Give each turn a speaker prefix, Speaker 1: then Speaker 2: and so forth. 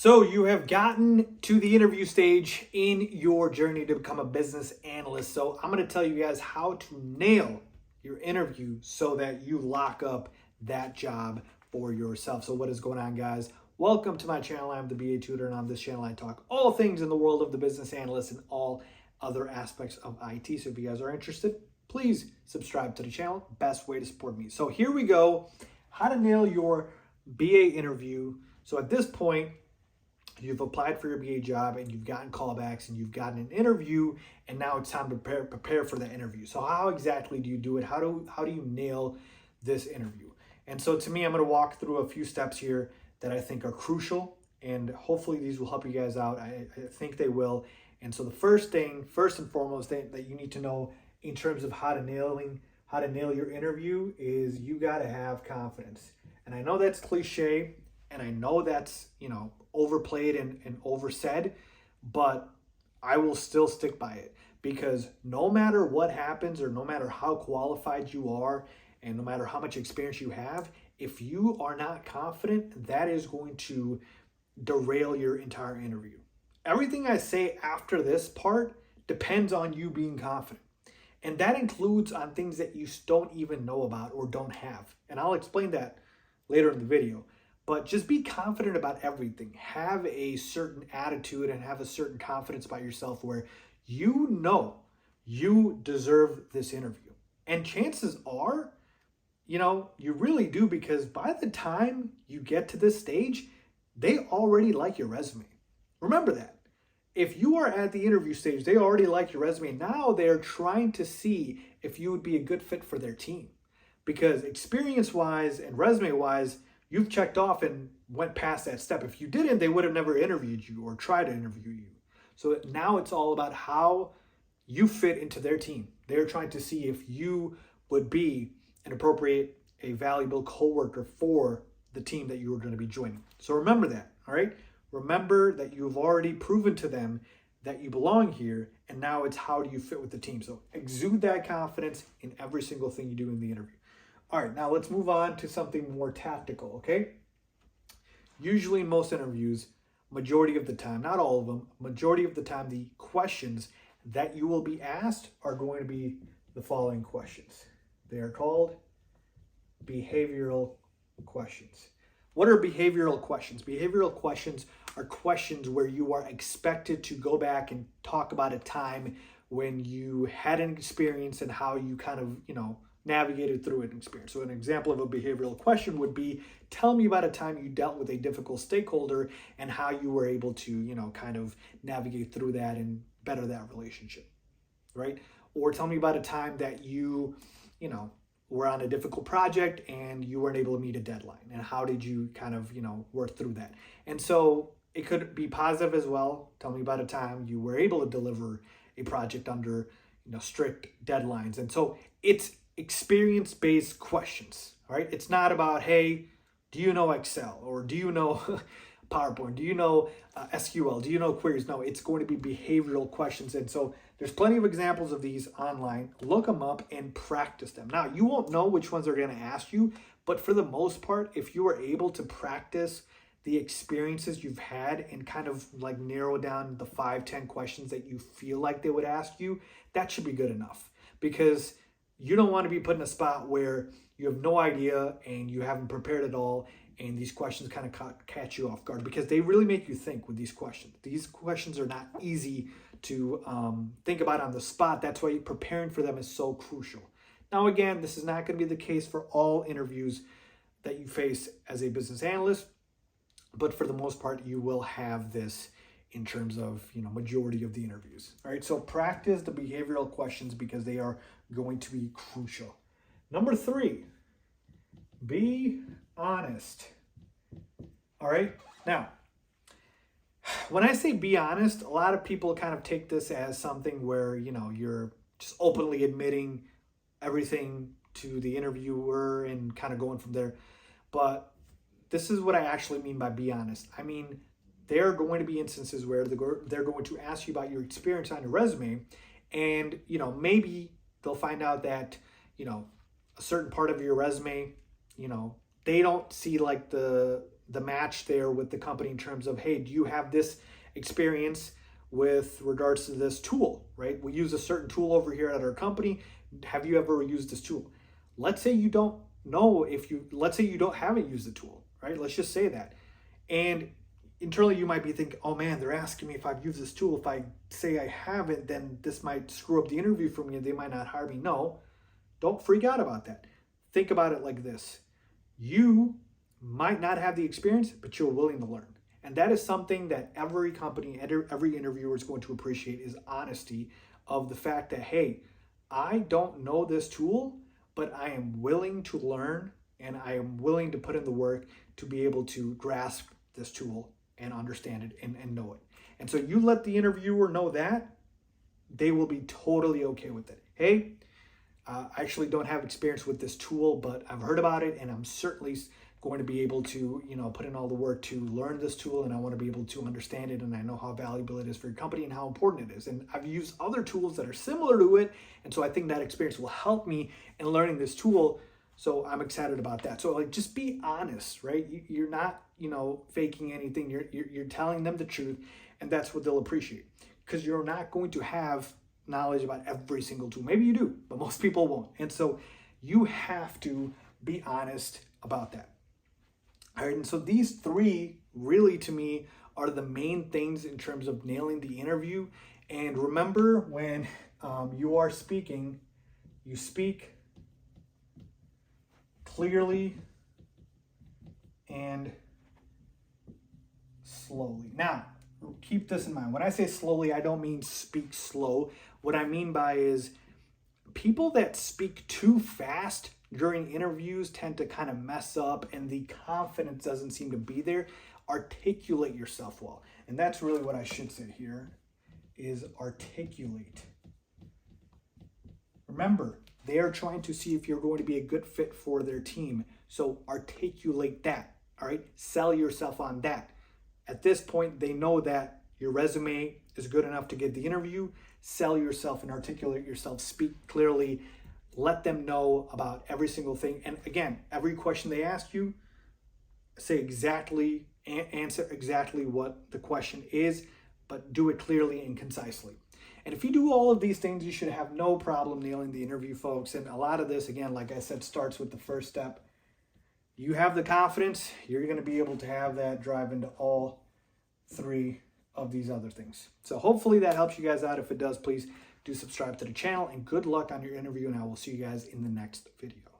Speaker 1: So you have gotten to the interview stage in your journey to become a business analyst. So I'm going to tell you guys how to nail your interview so that you lock up that job for yourself. So what is going on, guys? Welcome to my channel. I'm the BA Tutor, and on this channel I talk all things in the world of the business analyst and all other aspects of IT. So if you guys are interested, please subscribe to the channel. Best way to support me. So here we go. How to nail your BA interview. So at this point, you've applied for your BA job and you've gotten callbacks and you've gotten an interview, and now it's time to prepare for the interview. So how exactly do you do it? How do you nail this interview? And so to me, I'm going to walk through a few steps here that I think are crucial, and hopefully these will help you guys out. I think they will. And so the first and foremost thing that you need to know in terms of how to nail your interview is you got to have confidence. And I know that's cliche, and I know that's, overplayed and oversaid, but I will still stick by it, because no matter what happens, or no matter how qualified you are, and no matter how much experience you have, if you are not confident, that is going to derail your entire interview. Everything I say after this part depends on you being confident. And that includes on things that you don't even know about or don't have. And I'll explain that later in the video. But just be confident about everything. Have a certain attitude and have a certain confidence about yourself where you know you deserve this interview. And chances are, you really do, because by the time you get to this stage, they already like your resume. Remember that. If you are at the interview stage, they already like your resume. Now they're trying to see if you would be a good fit for their team. Because experience-wise and resume-wise, you've checked off and went past that step. If you didn't, they would have never interviewed you or tried to interview you. So now it's all about how you fit into their team. They're trying to see if you would be a valuable coworker for the team that you are going to be joining. So remember that, all right? Remember that you've already proven to them that you belong here, and now it's how do you fit with the team. So exude that confidence in every single thing you do in the interview. All right, now let's move on to something more tactical, okay? Usually in most interviews, majority of the time, not all of them, majority of the time, the questions that you will be asked are going to be the following questions. They are called behavioral questions. What are behavioral questions? Behavioral questions are questions where you are expected to go back and talk about a time when you had an experience and how you kind of, navigated through an experience. So an example of a behavioral question would be, tell me about a time you dealt with a difficult stakeholder and how you were able to, kind of navigate through that and better that relationship, right? Or tell me about a time that you were on a difficult project and you weren't able to meet a deadline, and how did you kind of, work through that? And so it could be positive as well. Tell me about a time you were able to deliver a project under, strict deadlines. And so it's experience-based questions, all right? It's not about, hey, do you know Excel, or do you know PowerPoint? Do you know SQL? Do you know queries? No, it's going to be behavioral questions. And so there's plenty of examples of these online. Look them up and practice them. Now, you won't know which ones they're going to ask you, but for the most part, if you are able to practice the experiences you've had and kind of like narrow down the 5-10 questions that you feel like they would ask you, that should be good enough. Because you don't want to be put in a spot where you have no idea and you haven't prepared at all, and these questions kind of catch you off guard, because they really make you think with these questions. These questions are not easy to think about on the spot. That's why preparing for them is so crucial. Now, again, this is not going to be the case for all interviews that you face as a business analyst, but for the most part, you will have this in terms of, majority of the interviews. All right, so practice the behavioral questions because they are going to be crucial. Number 3, be honest. All right, now, when I say be honest, a lot of people kind of take this as something where, you're just openly admitting everything to the interviewer and kind of going from there. But this is what I actually mean by be honest. I mean, there are going to be instances where they're going to ask you about your experience on your resume, and, maybe they'll find out that, a certain part of your resume, they don't see like the the match there with the company in terms of, hey, do you have this experience with regards to this tool, right? We use a certain tool over here at our company. Have you ever used this tool? Let's say you don't know let's say you haven't used the tool, right? Let's just say that. And internally you might be thinking, oh man, they're asking me if I've used this tool. If I say I haven't, then this might screw up the interview for me and they might not hire me. No, don't freak out about that. Think about it like this. You might not have the experience, but you're willing to learn. And that is something that every company, every interviewer is going to appreciate, is honesty of the fact that, hey, I don't know this tool, but I am willing to learn and I am willing to put in the work to be able to grasp this tool and understand it and know it. And so you let the interviewer know that, they will be totally okay with it. Hey, I actually don't have experience with this tool, but I've heard about it and I'm certainly going to be able to, put in all the work to learn this tool, and I want to be able to understand it, and I know how valuable it is for your company and how important it is. And I've used other tools that are similar to it, and so I think that experience will help me in learning this tool. So I'm excited about that. So just be honest, right? You're not, faking anything. You're telling them the truth, and that's what they'll appreciate, because you're not going to have knowledge about every single tool. Maybe you do, but most people won't. And so you have to be honest about that. All right, and so these three really, to me, are the main things in terms of nailing the interview. And remember, when you are speaking, you speak clearly and slowly. Now, keep this in mind. When I say slowly, I don't mean speak slow. What I mean by is people that speak too fast during interviews tend to kind of mess up and the confidence doesn't seem to be there. Articulate yourself well. And that's really what I should say here, is articulate. Remember, they are trying to see if you're going to be a good fit for their team. So articulate that, all right? Sell yourself on that. At this point, they know that your resume is good enough to get the interview. Sell yourself and articulate yourself. Speak clearly. Let them know about every single thing. And again, every question they ask you, say exactly, answer exactly what the question is, but do it clearly and concisely. And if you do all of these things, you should have no problem nailing the interview, folks. And a lot of this, again, like I said, starts with the first step. You have the confidence, you're going to be able to have that drive into all three of these other things. So hopefully that helps you guys out. If it does, please do subscribe to the channel, and good luck on your interview, and I will see you guys in the next video.